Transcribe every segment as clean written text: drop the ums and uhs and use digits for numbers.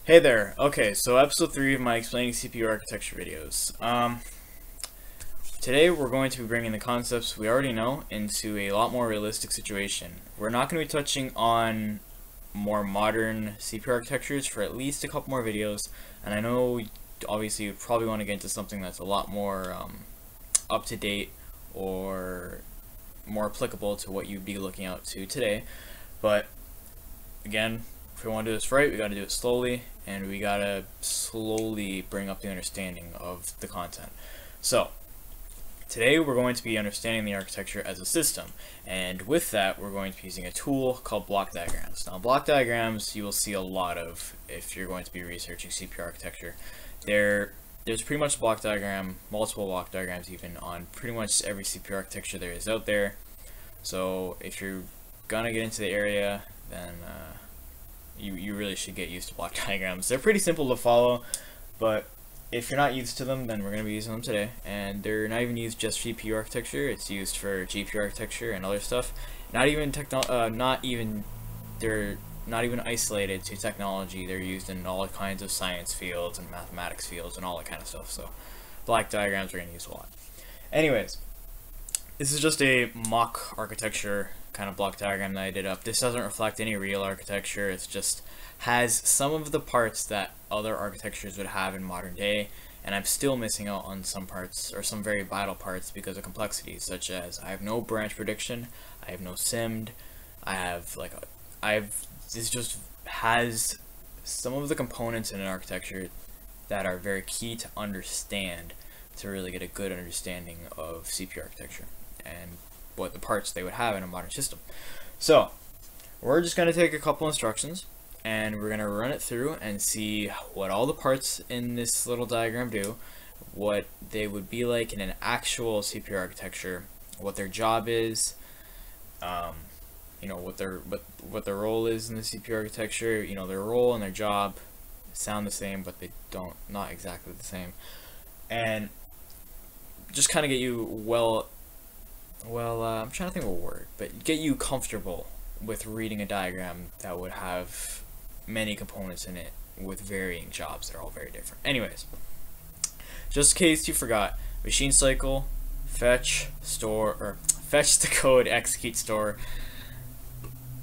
Hey there. Okay, so episode 3 of my explaining CPU architecture videos. Today we're going to be bringing the concepts we already know into a lot more realistic situation. We're not going to be touching on more modern CPU architectures for at least a couple more videos, and I know obviously you probably want to get into something that's a lot more up to date or more applicable to what you'd be looking out to today, but again, if we want to do this right, we got to do it slowly, and we got to slowly bring up the understanding of the content. So, today we're going to be understanding the architecture as a system, and with that we're going to be using a tool called block diagrams. Now, block diagrams you will see a lot of if you're going to be researching CPU architecture. There's pretty much a block diagram, multiple block diagrams even, on pretty much every CPU architecture there is out there. So if you're gonna get into the area, then you really should get used to block diagrams. They're pretty simple to follow, but if you're not used to them, then we're going to be using them today. And they're not even used just for CPU architecture. It's used for GPU architecture and other stuff. They're not even isolated to technology. They're used in all kinds of science fields and mathematics fields and all that kind of stuff. So block diagrams we're going to use a lot. Anyways, this is just a mock architecture kind of block diagram that I did up. This doesn't reflect any real architecture. It just has some of the parts that other architectures would have in modern day, and I'm still missing out on some parts, or some very vital parts, because of complexity, such as I have no branch prediction, I have no SIMD, this just has some of the components in an architecture that are very key to understand to really get a good understanding of CPU architecture and what the parts they would have in a modern system. So we're just going to take a couple instructions and we're going to run it through and see what all the parts in this little diagram do, what they would be like in an actual CPU architecture, what their job is, what their role is in the CPU architecture. Their role and their job sound the same, but they not exactly the same, and just kind of get you I'm trying to think of a word, but get you comfortable with reading a diagram that would have many components in it with varying jobs. They're all very different. Anyways, just in case you forgot, machine cycle, fetch, store, or fetch, decode, execute, store,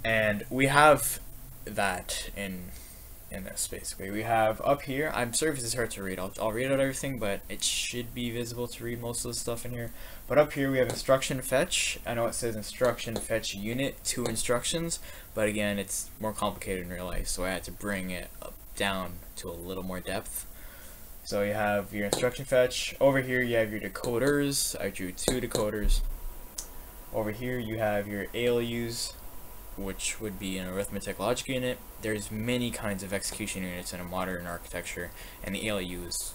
and we have that in this. Basically, we have up here, I'm sorry if this is hard to read, I'll read out everything, but it should be visible to read most of the stuff in here. But up here we have instruction fetch. I know it says instruction fetch unit 2 instructions, but again, it's more complicated in real life, so I had to bring it down to a little more depth. So you have your instruction fetch. Over here you have your decoders. I drew 2 decoders. Over here you have your ALUs, which would be an arithmetic logic unit. There's many kinds of execution units in a modern architecture, and the ALU is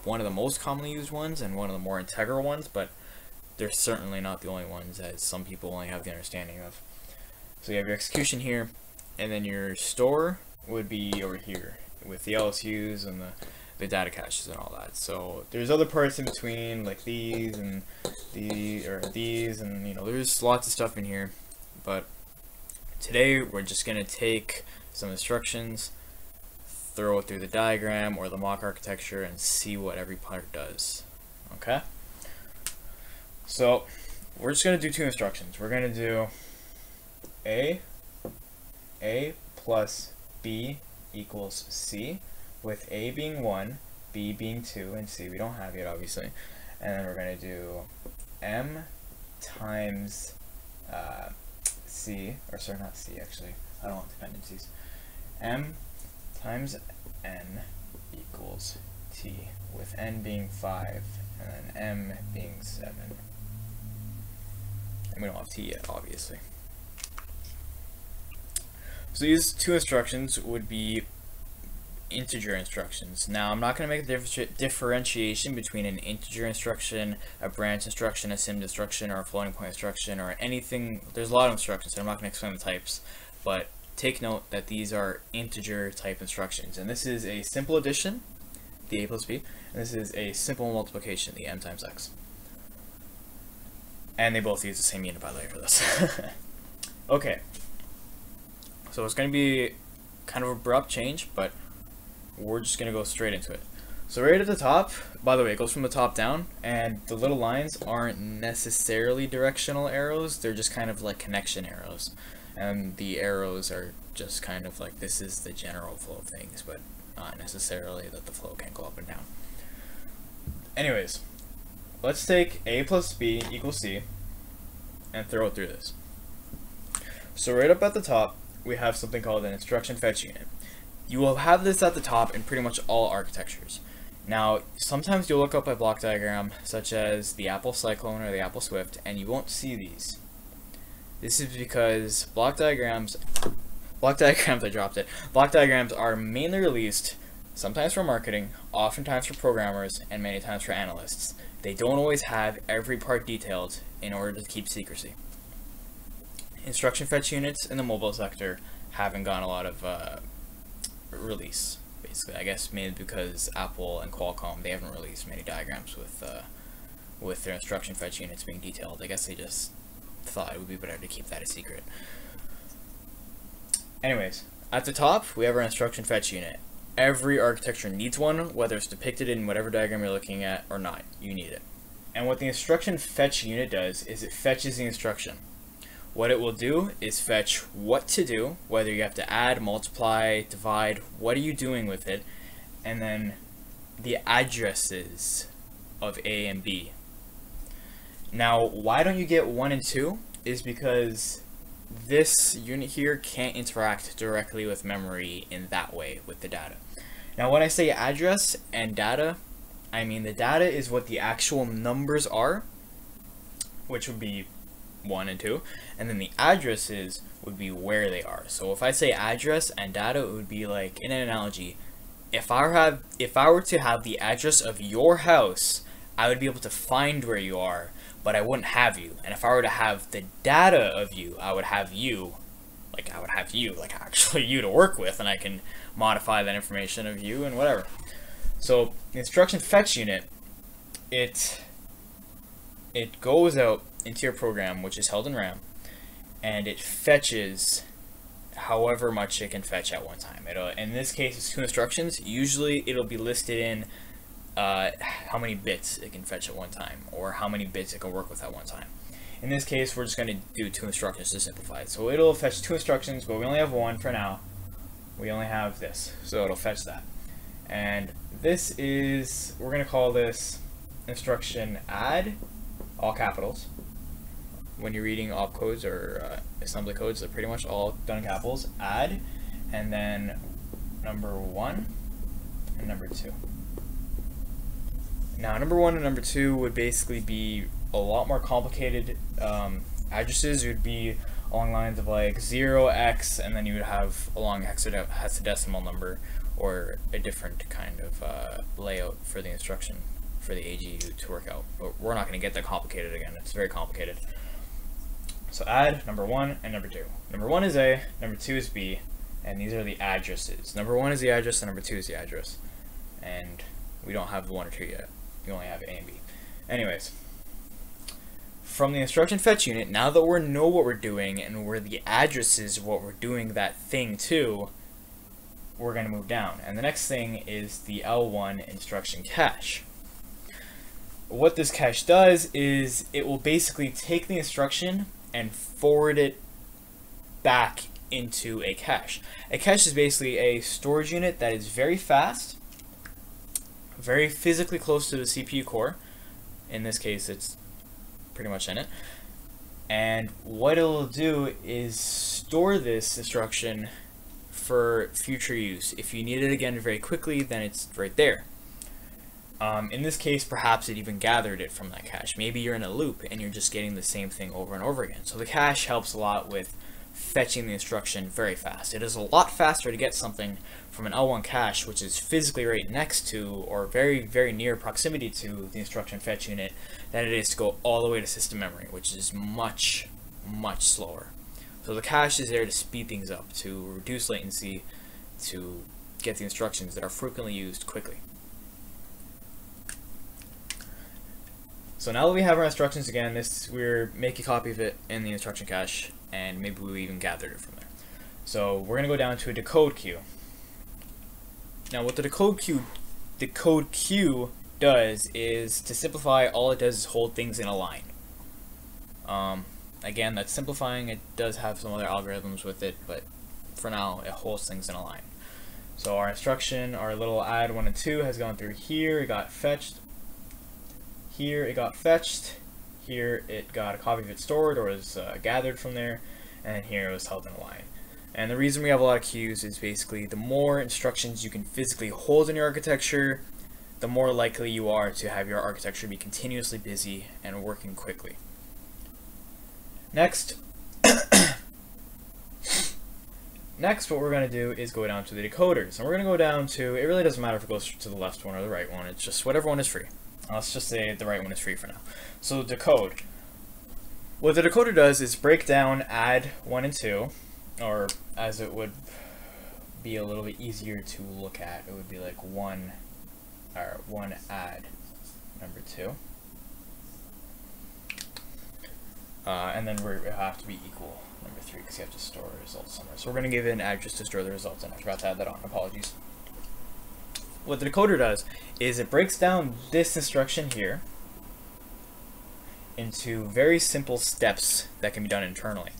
one of the most commonly used ones and one of the more integral ones, but they're certainly not the only ones, as some people only have the understanding of. So you have your execution here, and then your store would be over here with the LSUs and the data caches and all that. So there's other parts in between, like these and these, and there's lots of stuff in here, but today we're just going to take some instructions, throw it through the diagram or the mock architecture, and see what every part does. Okay? So we're just going to do 2 instructions. We're going to do A plus B equals C, with A being 1, B being 2, and C we don't have yet, obviously. And then we're going to do M times C, or sorry, not C actually, I don't want dependencies. M times N equals T, with N being 5 and then M being 7. And we don't have T yet, obviously. So these 2 instructions would be integer instructions. Now, I'm not going to make a differentiation between an integer instruction, a branch instruction, a SIMD instruction, or a floating point instruction, or anything. There's a lot of instructions, so I'm not going to explain the types, but take note that these are integer type instructions. And this is a simple addition, the A plus B, and this is a simple multiplication, the M times X. And they both use the same unit, by the way, for this. Okay. So it's going to be kind of abrupt change, but we're just going to go straight into it. So right at the top, by the way, it goes from the top down, and the little lines aren't necessarily directional arrows, they're just kind of like connection arrows. And the arrows are just kind of like, this is the general flow of things, but not necessarily that the flow can go up and down. Anyways, let's take a plus b equals c and throw it through this. So right up at the top, we have something called an instruction fetch unit. You will have this at the top in pretty much all architectures. Now, sometimes you'll look up a block diagram, such as the Apple Cyclone or the Apple Swift, and you won't see these. This is because block diagrams, block diagrams are mainly released sometimes for marketing, oftentimes for programmers, and many times for analysts. They don't always have every part detailed in order to keep secrecy. Instruction fetch units in the mobile sector haven't gotten a lot of release, basically. I guess mainly because Apple and Qualcomm, they haven't released many diagrams with their instruction fetch units being detailed. I guess they just thought it would be better to keep that a secret. Anyways, at the top, we have our instruction fetch unit. Every architecture needs one, whether it's depicted in whatever diagram you're looking at or not. You need it. And what the instruction fetch unit does is it fetches the instruction. What it will do is fetch what to do, whether you have to add, multiply, divide, what are you doing with it, and then the addresses of A and B. Now, why don't you get 1 and 2 is because this unit here can't interact directly with memory in that way with the data. Now, when I say address and data, I mean the data is what the actual numbers are, which would be 1 and 2, and then the addresses would be where they are. So if I say address and data, it would be like, in an analogy, if I were to have the address of your house, I would be able to find where you are, but I wouldn't have you. And if I were to have the data of you, I would have you, like actually you to work with, and I can modify that information of you and whatever. So the instruction fetch unit, it goes out into your program, which is held in RAM, and it fetches however much it can fetch at one time. In this case, it's 2 instructions. Usually it'll be listed in how many bits it can fetch at one time, or how many bits it can work with at one time. In this case, we're just going to do 2 instructions to simplify it. So it'll fetch 2 instructions, but we only have 1 for now. We only have this, so it'll fetch that. And this is, we're going to call this instruction add, all capitals. When you're reading opcodes or assembly codes, they're pretty much all done in capitals. Add, and then number 1 and number 2. Now, number 1 and number 2 would basically be a lot more complicated addresses. It would be along lines of like 0x, and then you would have a long hexadecimal number, or a different kind of layout for the instruction for the AGU to work out. But we're not going to get that complicated again. It's very complicated. So add number 1 and number 2. Number 1 is A, number 2 is B, and these are the addresses. Number 1 is the address, and number 2 is the address. And we don't have the 1 or 2 yet. We only have A and B. Anyways, from the instruction fetch unit, now that we know what we're doing and where the addresses of what we're doing that thing to, we're going to move down. And the next thing is the L1 instruction cache. What this cache does is it will basically take the instruction and forward it back into a cache. A cache is basically a storage unit that is very fast, very physically close to the CPU core. In this case, it's pretty much in it. And what it'll do is store this instruction for future use. If you need it again very quickly, then it's right there. In this case, perhaps it even gathered it from that cache. Maybe you're in a loop and you're just getting the same thing over and over again. So the cache helps a lot with fetching the instruction very fast. It is a lot faster to get something from an L1 cache, which is physically right next to or very, very near proximity to the instruction fetch unit, than it is to go all the way to system memory, which is much, much slower. So the cache is there to speed things up, to reduce latency, to get the instructions that are frequently used quickly. So now that we have our instructions again, we're make a copy of it in the instruction cache, and maybe we even gathered it from there. So we're going to go down to a decode queue. Now what the decode queue does is, to simplify, all it does is hold things in a line. Again, that's simplifying. It does have some other algorithms with it, but for now it holds things in a line. So our instruction, our little add 1 and 2 has gone through here, it got fetched, here it got fetched, here it got a copy of it stored or was gathered from there, and here it was held in a line. And the reason we have a lot of queues is basically the more instructions you can physically hold in your architecture, the more likely you are to have your architecture be continuously busy and working quickly. Next, what we're going to do is go down to the decoders. And we're going to go down to, it really doesn't matter if it goes to the left one or the right one, it's just whatever one is free. Let's just say the right one is free for now. So decode. What the decoder does is break down add 1 and 2, or as it would be a little bit easier to look at, it would be like 1 add number 2. And then we have to be equal number 3 because you have to store the results somewhere. So we're going to give it an address to store the results, and I forgot to add that on. Apologies. What the decoder does is it breaks down this instruction here into very simple steps that can be done internally.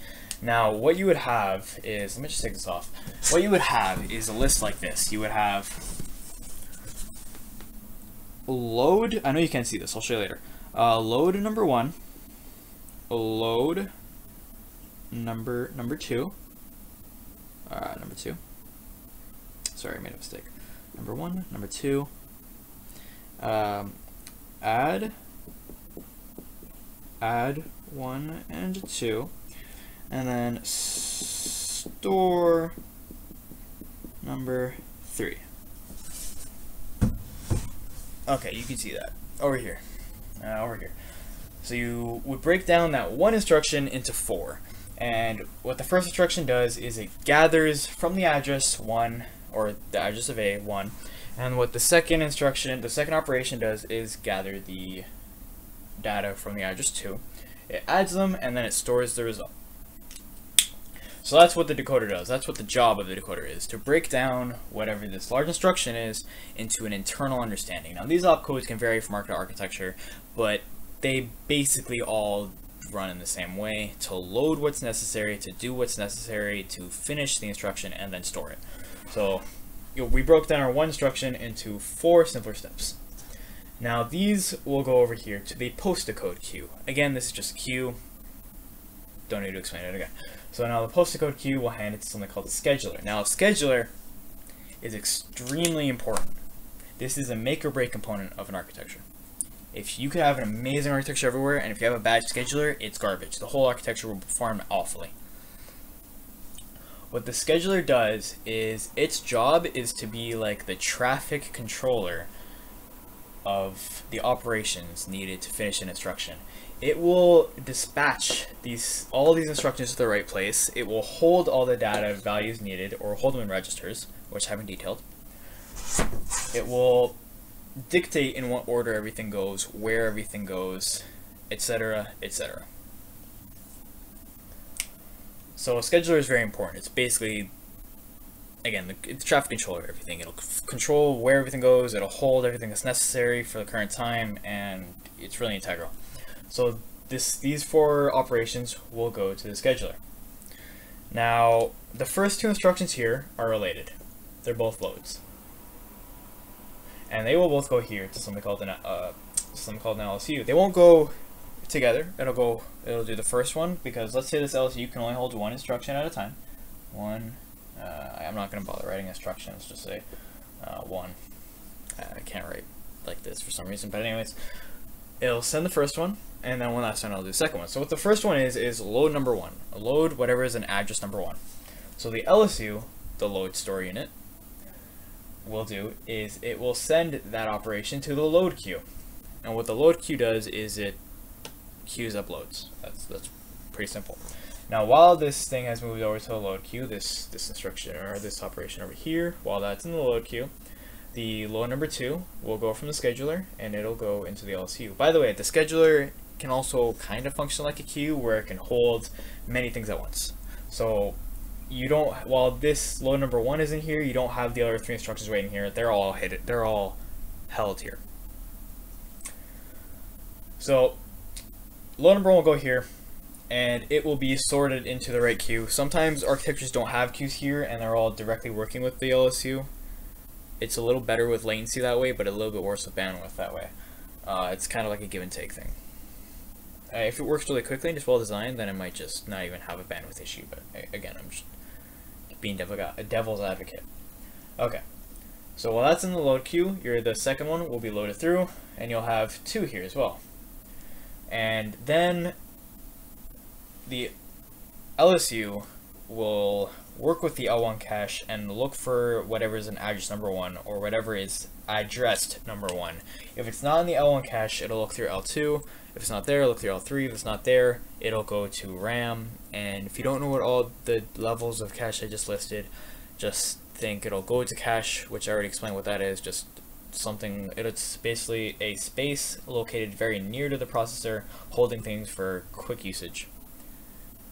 Now, what you would have is, let me just take this off. What you would have is a list like this. You would have load, I know you can't see this, I'll show you later. Load number 1, load number 2, sorry, I made a mistake. Number 1, number 2, add 1 and 2, and then store number 3. Okay, you can see that over here. So you would break down that one instruction into 4, and what the first instruction does is it gathers from the address 1, or the address of A, 1, and what the second operation does is gather the data from the address 2. It adds them, and then it stores the result. So that's what the decoder does. That's what the job of the decoder is, to break down whatever this large instruction is into an internal understanding. Now these opcodes can vary from architecture, but they basically all run in the same way: to load what's necessary, to do what's necessary, to finish the instruction, and then store it. So we broke down our one instruction into 4 simpler steps. Now these will go over here to the post-decode queue. Again, this is just a queue. Don't need to explain it again. So now the post-decode queue will hand it to something called a scheduler. Now a scheduler is extremely important. This is a make or break component of an architecture. If you could have an amazing architecture everywhere, and if you have a bad scheduler, it's garbage. The whole architecture will perform awfully. What the scheduler does is, its job is to be like the traffic controller of the operations needed to finish an instruction. It will dispatch all these instructions to the right place. It will hold all the data values needed, or hold them in registers, which I haven't detailed. It will dictate in what order everything goes, where everything goes, etc., etc. So a scheduler is very important. It's basically, again, it's traffic controller of everything. It'll control where everything goes, it'll hold everything that's necessary for the current time, and it's really integral. So these 4 operations will go to the scheduler. Now, the first 2 instructions here are related. They're both loads. And they will both go here to something called an LSU. They won't go together. It'll do the first one, because let's say this LSU can only hold 1 instruction at a time. I'm not going to bother writing instructions, just say 1. I can't write like this for some reason, but anyways, it'll send the first one, and then one last time I'll do the second one. So what the first one is load number 1. Load whatever is an address number 1. So the LSU, the load store unit, will do is it will send that operation to the load queue. And what the load queue does is it queues up loads. That's pretty simple. Now while this thing has moved over to the load queue, this instruction or this operation over here, while that's in the load queue, the load number 2 will go from the scheduler and it'll go into the LSU. By the way, the scheduler can also kind of function like a queue, where it can hold many things at once. So you don't, while this load number 1 is in here, you don't have the other 3 instructions waiting here. They're all held here. So load number 1 will go here, and it will be sorted into the right queue. Sometimes architectures don't have queues here, and they're all directly working with the LSU. It's a little better with latency that way, but a little bit worse with bandwidth that way. It's kind of like a give and take thing. If it works really quickly and just well designed, then it might just not even have a bandwidth issue. But again, I'm just being a devil's advocate. Okay, so while that's in the load queue, the second one will be loaded through, and you'll have 2 here as well. And then the LSU will work with the L1 cache and look for whatever is in address number 1 or whatever is addressed number 1. If it's not in the L1 cache, it'll look through L2. If it's not there, look through L3. If it's not there, it'll go to RAM. And if you don't know what all the levels of cache I just listed, just think it'll go to cache, which I already explained what that is. Just something, it's basically a space located very near to the processor, holding things for quick usage.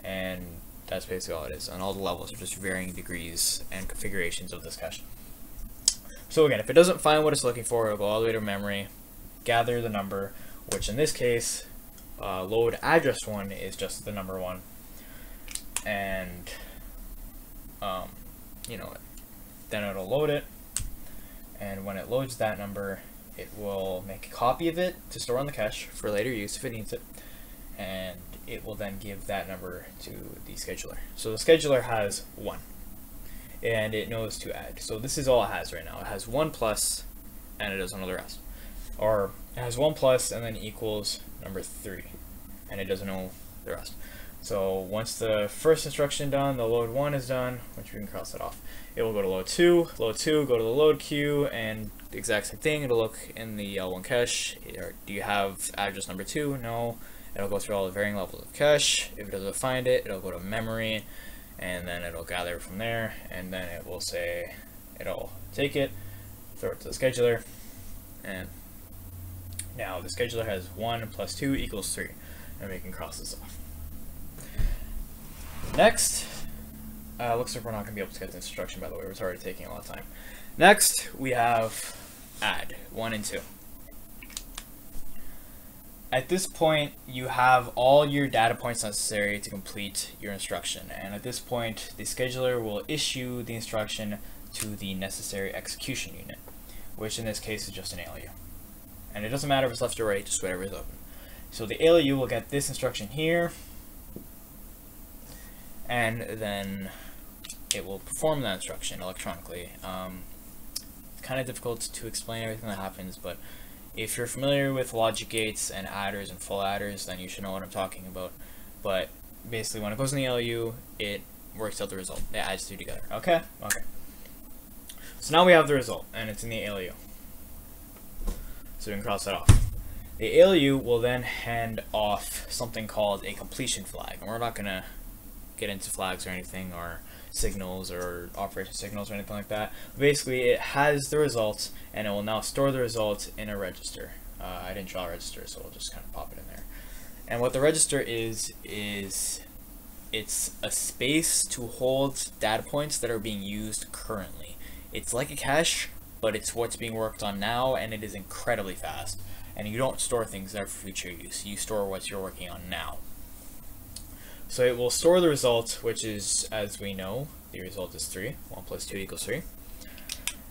And that's basically all it is. And all the levels are just varying degrees and configurations of this cache. So again, if it doesn't find what it's looking for, it'll go all the way to memory, gather the number, which in this case, load address 1 is just the number 1. And, you know, then it'll load it. And when it loads that number, it will make a copy of it to store on the cache for later use if it needs it. And it will then give that number to the scheduler. So the scheduler has 1, and it knows to add. So this is all it has right now. It has 1 plus, and it doesn't know the rest. Or it has 1 plus and then equals number 3, and it doesn't know the rest. So once the first instruction done, the load 1 is done, which we can cross that off. It will go to load 2, go to the load queue, and the exact same thing. It'll look in the L1 cache. Do you have address number 2? No. It'll go through all the varying levels of cache. If it doesn't find it, it'll go to memory, and then it'll gather from there, and then it will say, it'll take it, throw it to the scheduler, and now the scheduler has 1 plus 2 equals 3, and we can cross this off. Next, looks like we're not going to be able to get this instruction, by the way. It's already taking a lot of time. Next, we have add 1 and 2. At this point, you have all your data points necessary to complete your instruction, and at this point, the scheduler will issue the instruction to the necessary execution unit, which in this case is just an ALU. And it doesn't matter if it's left or right, just whatever is open. So the ALU will get this instruction here, and then it will perform that instruction electronically. It's kind of difficult to explain everything that happens, but if you're familiar with logic gates and adders and full adders, then you should know what I'm talking about. But basically, when it goes in the ALU, it works out the result. It adds 2 together. Okay? Okay. So now we have the result, and it's in the ALU. So we can cross that off. The ALU will then hand off something called a completion flag. And we're not going to get into flags or anything, or signals or operation signals or anything like that. Basically, it has the results, and it will now store the results in a register. I didn't draw a register, so we'll just kind of pop it in there. And what the register is it's a space to hold data points that are being used currently. It's like a cache, but it's what's being worked on now, and it is incredibly fast. And you don't store things there for future use. You store what you're working on now. So it will store the result, which is, as we know, the result is 3. 1 plus 2 equals 3,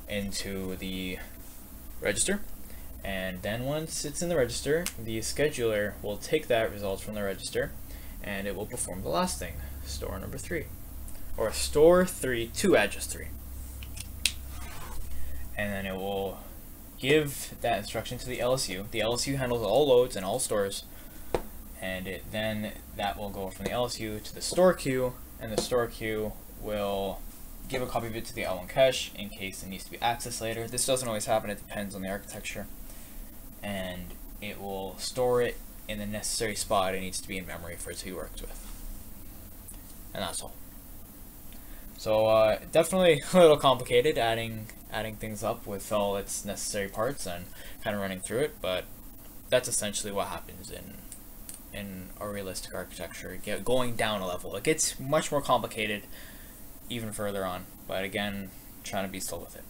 into the register. And then once it's in the register, the scheduler will take that result from the register, and it will perform the last thing, store number 3. Or store 3 to address 3. And then it will give that instruction to the LSU. The LSU handles all loads and all stores. And then that will go from the LSU to the store queue, and the store queue will give a copy of it to the L1 cache in case it needs to be accessed later. This doesn't always happen, it depends on the architecture. And it will store it in the necessary spot it needs to be in memory for it to be worked with. And that's all. So definitely a little complicated adding things up with all its necessary parts and kind of running through it, but that's essentially what happens in a realistic architecture. Going down a level, it gets much more complicated even further on. But again, trying to be still with it.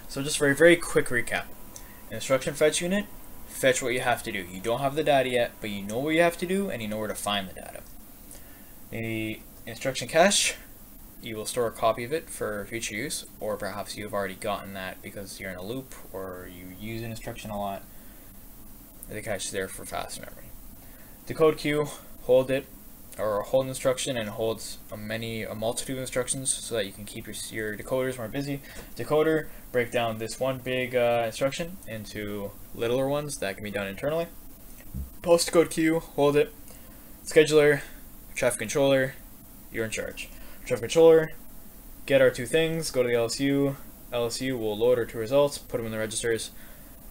So just for a very quick recap. Instruction fetch unit, fetch what you have to do. You don't have the data yet, but you know what you have to do and you know where to find the data. The instruction cache, you will store a copy of it for future use, or perhaps you've already gotten that because you're in a loop or you use an instruction a lot. The cache is there for fast memory. Decode queue, hold it, or hold an instruction and holds a multitude of instructions so that you can keep your decoders more busy. Decoder, break down this one big instruction into littler ones that can be done internally. Post decode queue, hold it. Scheduler, traffic controller, you're in charge. Traffic controller, get our two things, go to the LSU. LSU will load our two results, put them in the registers,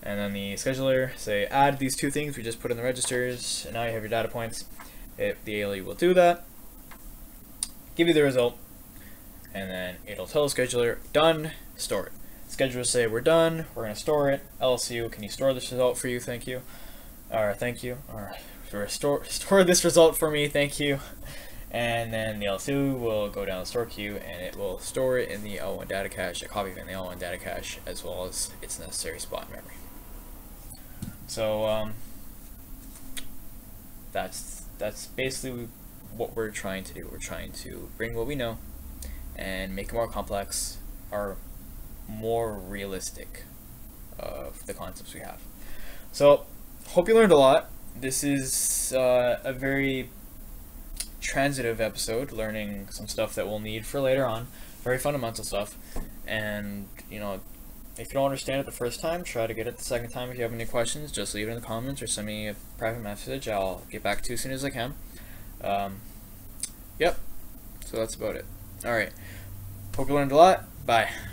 and then the scheduler say add these two things we just put in the registers, and now you have your data points. The ALU will do that, give you the result, and then it'll tell the scheduler done, store it. Scheduler say we're done, we're going to store it. LSU, can you store this result for you? Thank you. Or thank you. Or store this result for me, thank you. And then the LSU will go down the store queue and it will store it in the L1 data cache, a copy of it in the L1 data cache, as well as its necessary spot memory. So that's basically what we're trying to do. We're trying to bring what we know and make it more complex or more realistic of the concepts we have. So hope you learned a lot. This is a very transitive episode, learning some stuff that we'll need for later on, very fundamental stuff. And you know, if you don't understand it the first time, try to get it the second time. If you have any questions, just leave it in the comments or send me a private message. I'll get back to you as soon as I can. Yep, so that's about it. Alright, hope you learned a lot. Bye.